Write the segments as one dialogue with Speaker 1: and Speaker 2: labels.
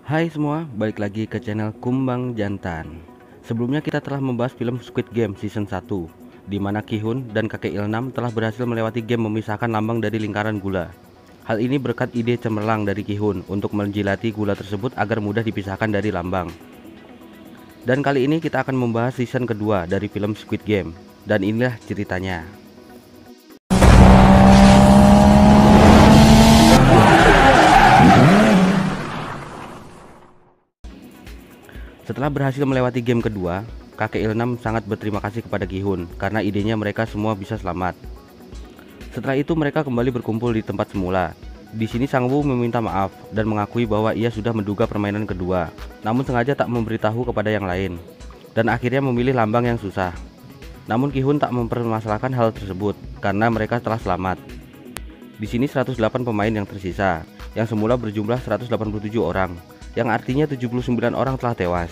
Speaker 1: Hai semua, balik lagi ke channel Kumbang Jantan. Sebelumnya kita telah membahas film Squid Game Season 1, di mana Ki-hun dan kakek Ilnam telah berhasil melewati game memisahkan lambang dari lingkaran gula. Hal ini berkat ide cemerlang dari Ki-hun untuk menjilati gula tersebut agar mudah dipisahkan dari lambang. Dan kali ini kita akan membahas season kedua dari film Squid Game, dan inilah ceritanya. Setelah berhasil melewati game kedua, kakek Ilnam sangat berterima kasih kepada Ki-hun karena idenya mereka semua bisa selamat. Setelah itu mereka kembali berkumpul di tempat semula. Di sini Sang Woo meminta maaf dan mengakui bahwa ia sudah menduga permainan kedua, namun sengaja tak memberitahu kepada yang lain, dan akhirnya memilih lambang yang susah. Namun Ki-hun tak mempermasalahkan hal tersebut karena mereka telah selamat. Di sini 108 pemain yang tersisa, yang semula berjumlah 187 orang, yang artinya 79 orang telah tewas.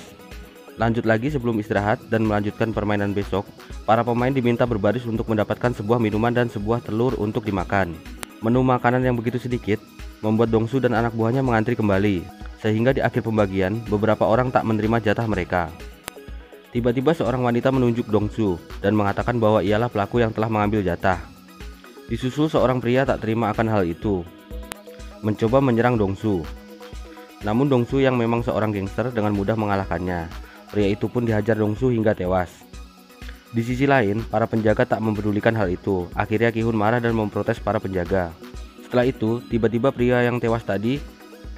Speaker 1: Lanjut lagi sebelum istirahat dan melanjutkan permainan besok, para pemain diminta berbaris untuk mendapatkan sebuah minuman dan sebuah telur untuk dimakan. Menu makanan yang begitu sedikit membuat Dongsu dan anak buahnya mengantri kembali, sehingga di akhir pembagian beberapa orang tak menerima jatah mereka. Tiba-tiba seorang wanita menunjuk Dongsu dan mengatakan bahwa ialah pelaku yang telah mengambil jatah. Disusul seorang pria tak terima akan hal itu, mencoba menyerang Dongsu. Namun Dongsu yang memang seorang gangster dengan mudah mengalahkannya. Pria itu pun dihajar Dongsu hingga tewas. Di sisi lain, para penjaga tak mempedulikan hal itu. Akhirnya Ki-hun marah dan memprotes para penjaga. Setelah itu, tiba-tiba pria yang tewas tadi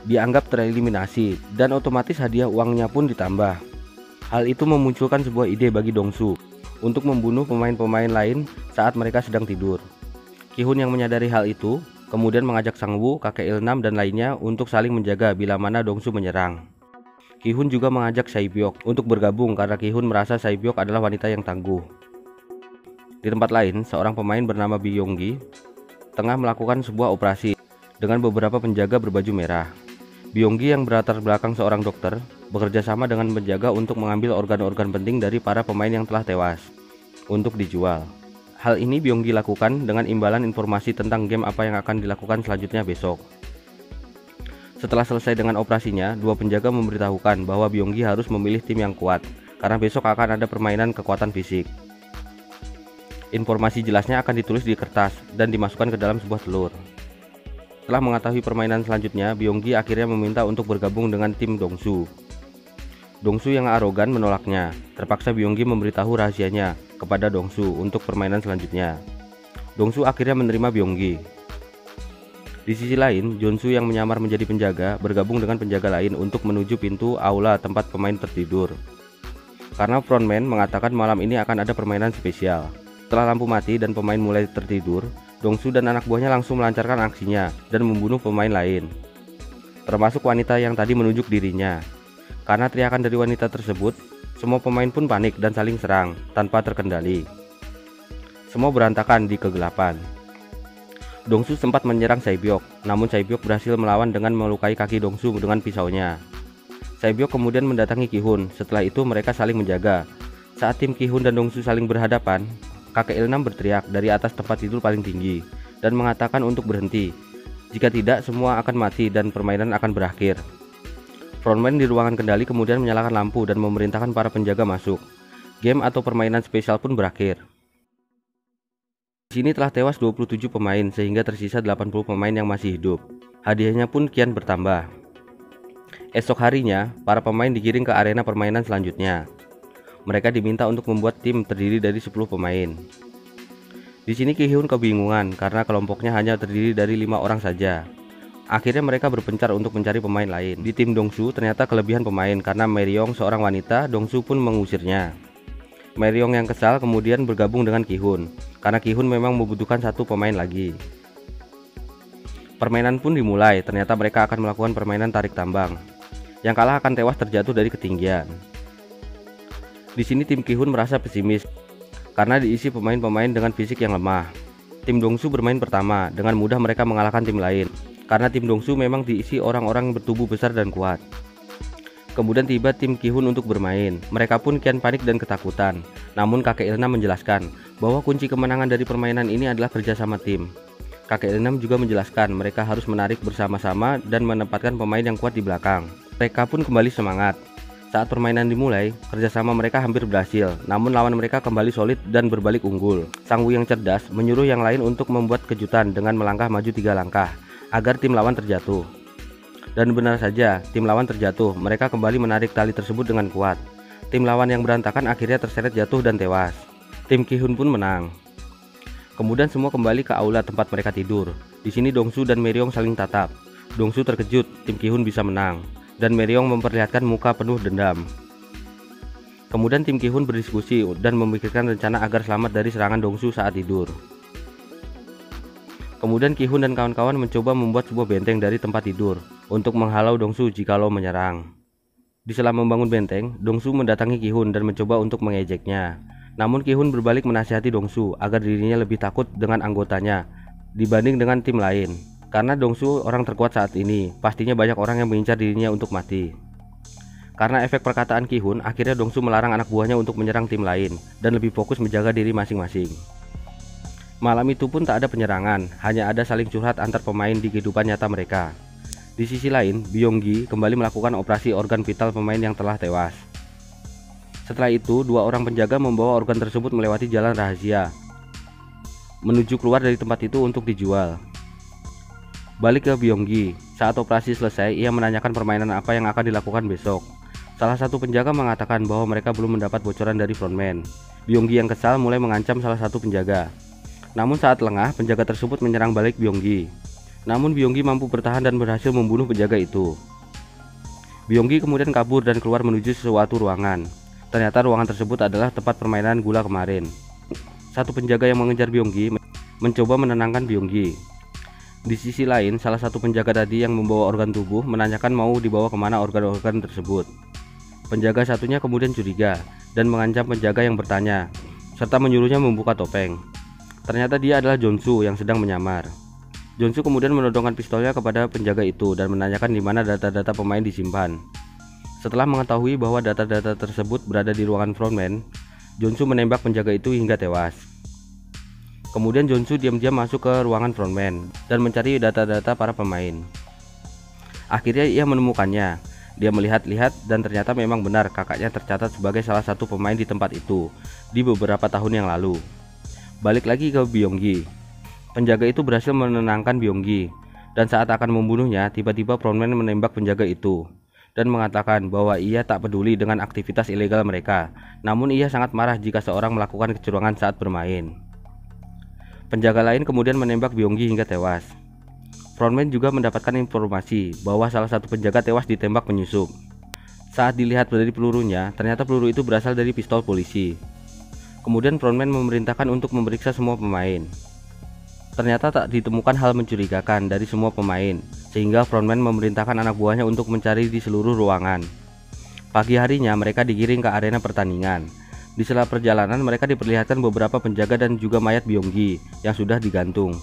Speaker 1: dianggap tereliminasi dan otomatis hadiah uangnya pun ditambah. Hal itu memunculkan sebuah ide bagi Dongsu untuk membunuh pemain-pemain lain saat mereka sedang tidur. Ki-hun yang menyadari hal itu kemudian mengajak Sang Woo, kakek Ilnam dan lainnya untuk saling menjaga bila mana Dongsu menyerang. Ki-hun juga mengajak Sae-byok untuk bergabung karena Ki-hun merasa Sae-byok adalah wanita yang tangguh. Di tempat lain, seorang pemain bernama Byung-gi tengah melakukan sebuah operasi dengan beberapa penjaga berbaju merah. Byung-gi yang berlatar belakang seorang dokter bekerja sama dengan penjaga untuk mengambil organ-organ penting dari para pemain yang telah tewas untuk dijual. Hal ini Byung-gi lakukan dengan imbalan informasi tentang game apa yang akan dilakukan selanjutnya besok. Setelah selesai dengan operasinya, dua penjaga memberitahukan bahwa Byung-gi harus memilih tim yang kuat karena besok akan ada permainan kekuatan fisik. Informasi jelasnya akan ditulis di kertas dan dimasukkan ke dalam sebuah telur. Setelah mengetahui permainan selanjutnya, Byung-gi akhirnya meminta untuk bergabung dengan tim Dongsu. Dongsu yang arogan menolaknya. Terpaksa Byung-gi memberitahu rahasianya kepada Dongsu untuk permainan selanjutnya. Dongsu akhirnya menerima Byung-gi. Di sisi lain, Jonsu yang menyamar menjadi penjaga bergabung dengan penjaga lain untuk menuju pintu aula tempat pemain tertidur. Karena frontman mengatakan malam ini akan ada permainan spesial. Setelah lampu mati dan pemain mulai tertidur, Dongsu dan anak buahnya langsung melancarkan aksinya dan membunuh pemain lain, termasuk wanita yang tadi menunjuk dirinya. Karena teriakan dari wanita tersebut, semua pemain pun panik dan saling serang tanpa terkendali. Semua berantakan di kegelapan. Dongsu sempat menyerang Sae-byok, namun Sae-byok berhasil melawan dengan melukai kaki Dongsu dengan pisaunya. Sae-byok kemudian mendatangi Ki-hun. Setelah itu mereka saling menjaga. Saat tim Ki-hun dan Dongsu saling berhadapan, kakek Ilnam berteriak dari atas tempat tidur paling tinggi dan mengatakan untuk berhenti. Jika tidak, semua akan mati dan permainan akan berakhir. Frontman di ruangan kendali kemudian menyalakan lampu dan memerintahkan para penjaga masuk. Game atau permainan spesial pun berakhir. Di sini telah tewas 27 pemain sehingga tersisa 80 pemain yang masih hidup. Hadiahnya pun kian bertambah. Esok harinya, para pemain digiring ke arena permainan selanjutnya. Mereka diminta untuk membuat tim terdiri dari 10 pemain. Di sini Ki-hun kebingungan karena kelompoknya hanya terdiri dari 5 orang saja. Akhirnya mereka berpencar untuk mencari pemain lain. Di tim Dongsu ternyata kelebihan pemain karena Myeryong seorang wanita, Dongsu pun mengusirnya. Myeryong yang kesal kemudian bergabung dengan Ki-hun karena Ki-hun memang membutuhkan satu pemain lagi. Permainan pun dimulai. Ternyata mereka akan melakukan permainan tarik tambang. Yang kalah akan tewas terjatuh dari ketinggian. Di sini tim Ki-hun merasa pesimis karena diisi pemain-pemain dengan fisik yang lemah. Tim Dongsu bermain pertama, dengan mudah mereka mengalahkan tim lain karena tim Dongsu memang diisi orang-orang bertubuh besar dan kuat. Kemudian tiba tim Ki-hun untuk bermain. Mereka pun kian panik dan ketakutan. Namun kakek Ilnam menjelaskan bahwa kunci kemenangan dari permainan ini adalah kerjasama tim. Kakek Ilnam juga menjelaskan mereka harus menarik bersama-sama dan menempatkan pemain yang kuat di belakang. Mereka pun kembali semangat. Saat permainan dimulai, kerjasama mereka hampir berhasil, namun lawan mereka kembali solid dan berbalik unggul. Sang Wu yang cerdas menyuruh yang lain untuk membuat kejutan dengan melangkah maju 3 langkah, agar tim lawan terjatuh. Dan benar saja, tim lawan terjatuh. Mereka kembali menarik tali tersebut dengan kuat. Tim lawan yang berantakan akhirnya terseret jatuh dan tewas. Tim Ki-hun pun menang. Kemudian semua kembali ke aula tempat mereka tidur. Di sini Dongsu dan Meryong saling tatap. Dongsu terkejut, tim Ki-hun bisa menang. Dan Meryong memperlihatkan muka penuh dendam. Kemudian tim Ki-hun berdiskusi dan memikirkan rencana agar selamat dari serangan Dongsu saat tidur. Kemudian Ki-hun dan kawan-kawan mencoba membuat sebuah benteng dari tempat tidur untuk menghalau Dongsu jikalau menyerang. Di sela membangun benteng, Dongsu mendatangi Ki-hun dan mencoba untuk mengejeknya. Namun Ki-hun berbalik menasihati Dongsu agar dirinya lebih takut dengan anggotanya dibanding dengan tim lain. Karena Dongsu orang terkuat saat ini, pastinya banyak orang yang mengincar dirinya untuk mati. Karena efek perkataan Ki-hun, akhirnya Dongsu melarang anak buahnya untuk menyerang tim lain dan lebih fokus menjaga diri masing-masing. Malam itu pun tak ada penyerangan, hanya ada saling curhat antar pemain di kehidupan nyata mereka. Di sisi lain, Byung-gi kembali melakukan operasi organ vital pemain yang telah tewas. Setelah itu, 2 orang penjaga membawa organ tersebut melewati jalan rahasia menuju keluar dari tempat itu untuk dijual. Balik ke Byung-gi, saat operasi selesai, ia menanyakan permainan apa yang akan dilakukan besok. Salah satu penjaga mengatakan bahwa mereka belum mendapat bocoran dari frontman. Byung-gi yang kesal mulai mengancam salah satu penjaga. Namun saat lengah, penjaga tersebut menyerang balik Byung-gi. Namun Byung-gi mampu bertahan dan berhasil membunuh penjaga itu. Byung-gi kemudian kabur dan keluar menuju suatu ruangan. Ternyata ruangan tersebut adalah tempat permainan gula kemarin. Satu penjaga yang mengejar Byung-gi mencoba menenangkan Byung-gi. Di sisi lain, salah satu penjaga tadi yang membawa organ tubuh menanyakan mau dibawa kemana organ-organ tersebut. Penjaga satunya kemudian curiga dan mengancam penjaga yang bertanya, serta menyuruhnya membuka topeng. Ternyata dia adalah Jonsu yang sedang menyamar. Jonsu kemudian menodongkan pistolnya kepada penjaga itu dan menanyakan di mana data-data pemain disimpan. Setelah mengetahui bahwa data-data tersebut berada di ruangan frontman, Jonsu menembak penjaga itu hingga tewas. Kemudian Jonsu diam-diam masuk ke ruangan frontman dan mencari data-data para pemain. Akhirnya ia menemukannya. Dia melihat-lihat dan ternyata memang benar kakaknya tercatat sebagai salah satu pemain di tempat itu di beberapa tahun yang lalu. Balik lagi ke Byung-gi. Penjaga itu berhasil menenangkan Byung-gi dan saat akan membunuhnya, tiba-tiba frontman menembak penjaga itu dan mengatakan bahwa ia tak peduli dengan aktivitas ilegal mereka. Namun ia sangat marah jika seorang melakukan kecurangan saat bermain. Penjaga lain kemudian menembak Byung-gi hingga tewas. Frontman juga mendapatkan informasi bahwa salah satu penjaga tewas ditembak penyusup. Saat dilihat dari pelurunya, ternyata peluru itu berasal dari pistol polisi. Kemudian frontman memerintahkan untuk memeriksa semua pemain. Ternyata tak ditemukan hal mencurigakan dari semua pemain, sehingga frontman memerintahkan anak buahnya untuk mencari di seluruh ruangan. Pagi harinya mereka digiring ke arena pertandingan. Di sela perjalanan mereka diperlihatkan beberapa penjaga dan juga mayat Byung-gi yang sudah digantung.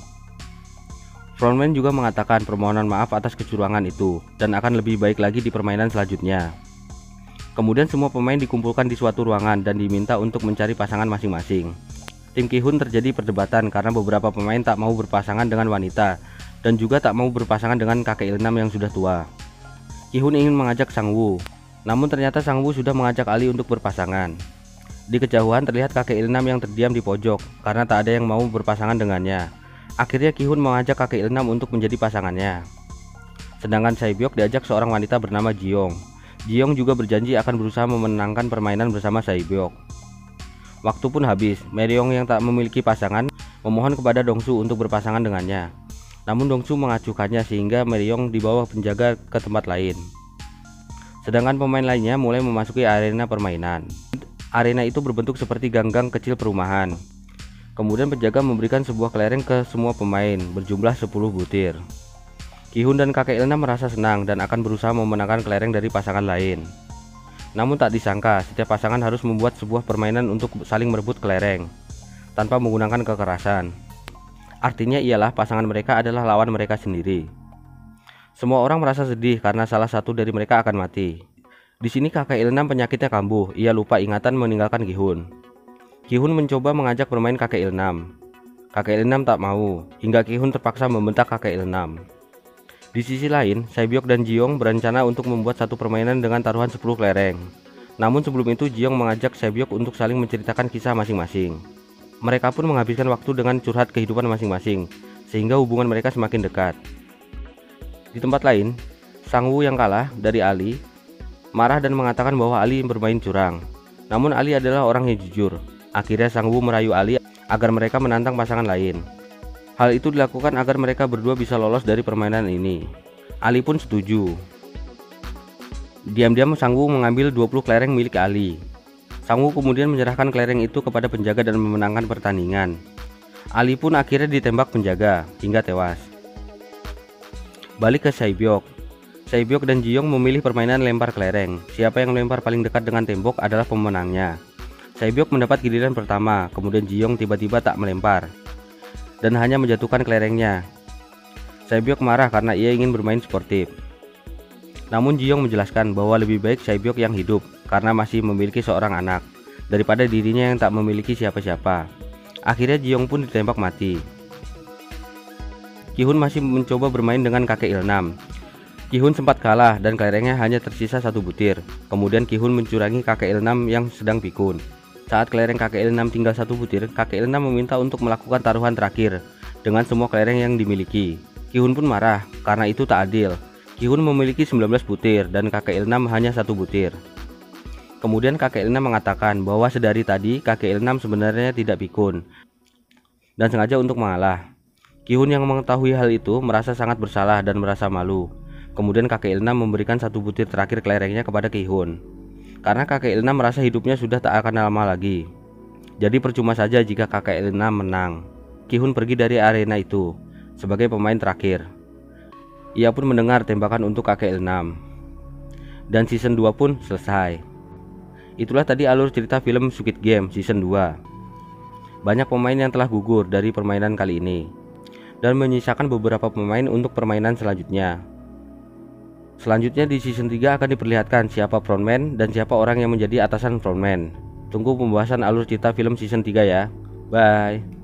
Speaker 1: Frontman juga mengatakan permohonan maaf atas kecurangan itu dan akan lebih baik lagi di permainan selanjutnya. Kemudian semua pemain dikumpulkan di suatu ruangan dan diminta untuk mencari pasangan masing-masing. Tim Ki-hun terjadi perdebatan karena beberapa pemain tak mau berpasangan dengan wanita dan juga tak mau berpasangan dengan kakek Il-nam yang sudah tua. Ki-hun ingin mengajak Sang Woo, namun ternyata Sang Woo sudah mengajak Ali untuk berpasangan. Di kejauhan terlihat kakek Il-nam yang terdiam di pojok karena tak ada yang mau berpasangan dengannya. Akhirnya Ki-hun mengajak kakek Il-nam untuk menjadi pasangannya. Sedangkan Sae-byok diajak seorang wanita bernama Ji-yong. Ji-yong juga berjanji akan berusaha memenangkan permainan bersama Sae-byok. Waktu pun habis. Meryong yang tak memiliki pasangan memohon kepada Dongsu untuk berpasangan dengannya. Namun Dongsu mengacuhkannya sehingga Meryong dibawa penjaga ke tempat lain. Sedangkan pemain lainnya mulai memasuki arena permainan. Arena itu berbentuk seperti gang-gang kecil perumahan. Kemudian penjaga memberikan sebuah kelereng ke semua pemain berjumlah 10 butir. Ki-hun dan kakek Il-nam merasa senang dan akan berusaha memenangkan kelereng dari pasangan lain. Namun tak disangka, setiap pasangan harus membuat sebuah permainan untuk saling merebut kelereng tanpa menggunakan kekerasan. Artinya ialah pasangan mereka adalah lawan mereka sendiri. Semua orang merasa sedih karena salah satu dari mereka akan mati. Di sini kakek Il-nam penyakitnya kambuh, ia lupa ingatan meninggalkan Ki-hun. Ki-hun mencoba mengajak bermain kakek Il-nam. Kakek Il-nam tak mau, hingga Ki-hun terpaksa membentak kakek Il-nam. Di sisi lain, Saebyok dan Jiyoung berencana untuk membuat satu permainan dengan taruhan 10 kelereng. Namun sebelum itu Jiyoung mengajak Saebyok untuk saling menceritakan kisah masing-masing. Mereka pun menghabiskan waktu dengan curhat kehidupan masing-masing, sehingga hubungan mereka semakin dekat. Di tempat lain, Sang-woo yang kalah dari Ali marah dan mengatakan bahwa Ali bermain curang. Namun Ali adalah orang yang jujur. Akhirnya Sang-woo merayu Ali agar mereka menantang pasangan lain. Hal itu dilakukan agar mereka berdua bisa lolos dari permainan ini. Ali pun setuju. Diam-diam Sang-woo mengambil 20 kelereng milik Ali. Sang-woo kemudian menyerahkan kelereng itu kepada penjaga dan memenangkan pertandingan. Ali pun akhirnya ditembak penjaga hingga tewas. Balik ke Saebyok. Saebyok dan Jiyoung memilih permainan lempar kelereng. Siapa yang melempar paling dekat dengan tembok adalah pemenangnya. Saebyok mendapat giliran pertama, kemudian Jiyoung tiba-tiba tak melempar dan hanya menjatuhkan kelerengnya. Saebyok marah karena ia ingin bermain sportif. Namun Jiyoung menjelaskan bahwa lebih baik Saebyok yang hidup karena masih memiliki seorang anak daripada dirinya yang tak memiliki siapa-siapa. Akhirnya Jiyoung pun ditembak mati. Ki-hun masih mencoba bermain dengan kakek Il-nam. Ki-hun sempat kalah dan kelerengnya hanya tersisa satu butir. Kemudian Ki-hun mencurangi kakek Il-nam yang sedang pikun. Saat kelereng kakek Il-nam tinggal satu butir, kakek Il-nam meminta untuk melakukan taruhan terakhir dengan semua kelereng yang dimiliki. Ki-hun pun marah karena itu tak adil. Ki-hun memiliki 19 butir dan kakek Il-nam hanya satu butir. Kemudian kakek Il-nam mengatakan bahwa sedari tadi kakek Il-nam sebenarnya tidak pikun dan sengaja untuk mengalah. Ki-hun yang mengetahui hal itu merasa sangat bersalah dan merasa malu. Kemudian kakek Il-nam memberikan satu butir terakhir kelerengnya kepada Ki-hun. Karena kakek Il-nam merasa hidupnya sudah tak akan lama lagi. Jadi percuma saja jika kakek Il-nam menang. Ki-hun pergi dari arena itu sebagai pemain terakhir. Ia pun mendengar tembakan untuk kakek Il-nam. Dan season 2 pun selesai. Itulah tadi alur cerita film Squid Game season 2. Banyak pemain yang telah gugur dari permainan kali ini dan menyisakan beberapa pemain untuk permainan selanjutnya. Selanjutnya di season 3 akan diperlihatkan siapa frontman dan siapa orang yang menjadi atasan frontman. Tunggu pembahasan alur cerita film season 3 ya. Bye.